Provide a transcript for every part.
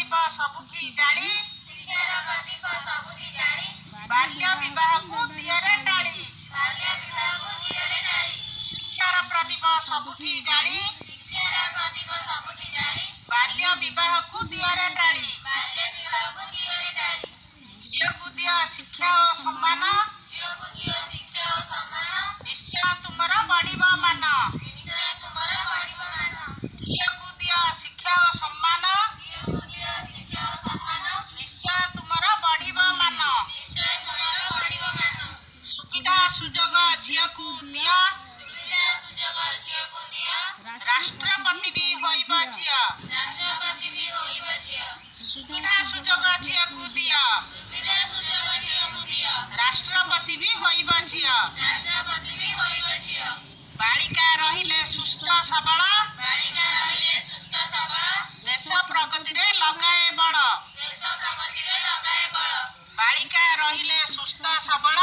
प्रदीप सबुठी जाली बाल्य विवाह को दियरे डाली शिक्षार प्रदीप सबुठी जाली बाल्य विवाह को दियरे डाली झील को दिया शिक्षा और सम्मान निश्चय तुमर बढ़िब मान झील को दिया शिक्षा और सम्मान निश्चय तुमर बढ़िब मान सुविधा सुजोग झील को दिया राष्ट्रपति भी होइब झील सुविधा सुजोग झील को दिया राष्ट्रपति भी होइब झील बालिका रहिले सुस्थ सबल देश प्रगति रे लगाए बड़ बालिका रहिले सुस्थ सबल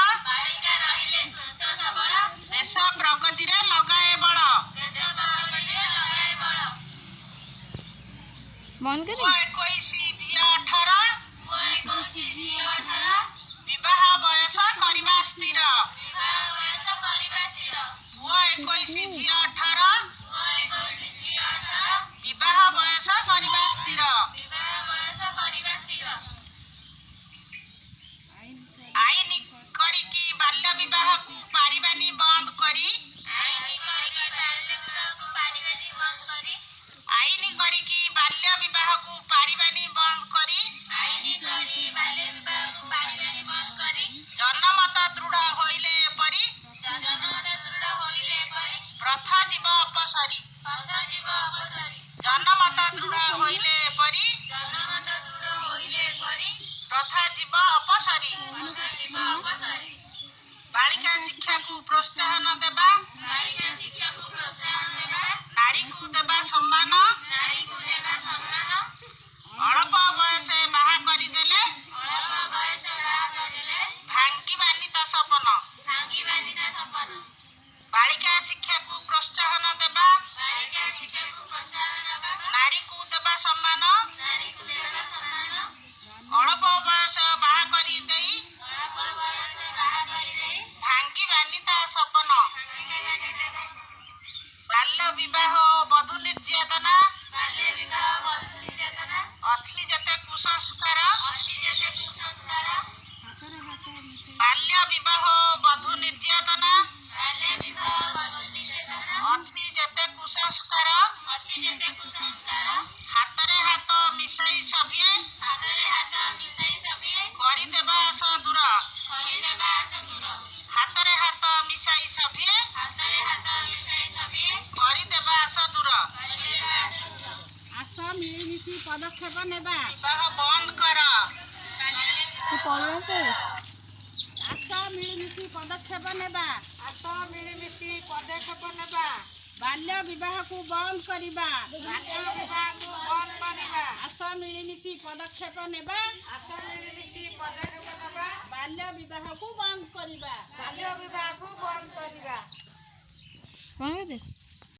देश प्रगति रे लगाए बड़ बंद करें 21 झियो 18 विवाह बयस करबा स्थिर 21 झियो 18 विवाह बयस करबा स्थिर आईन करिकी बाल्य विवाह को पारिबानी बंद करी आईन करिकी बाल्य विवाह को पारिबानी बंद करी जनमत दृढ़ होइले परी प्रथा जीव अपसरी जनमत दृढ़ होइले परी प्रथा जीव अपसरी बालिका शिक्षा को प्रोत्साहन देबा नारी को देबा सम्मान अल्प बयस बाहा करी देले भांगी बानिता सपन बालिका शिक्षा को प्रोत्साहन देबा नारी को देबा सम्मान अल्प बयस बाहा करी देई भांगी बानिता सपन बाल्य विवाह बधू निर्यातना अथली जते कुसंस्कार बाल्य विवाह बधू निर्यातना अथली जते कुसंस्कार हातरे हाथ मिसाई सभिए करी देबा दूर हातरे हाथ मिसाई सभिए करी देबा दूर आस मिलिमिशि पदक्षेप नेबा विवाह बंद कर आस मिलिमिशि पदक्षेप नेबा बाल्य विवाह को बंद करिबा आस मिलिमिशि पदक्षेप नेबा बाल्य विवाह को बंद करिबा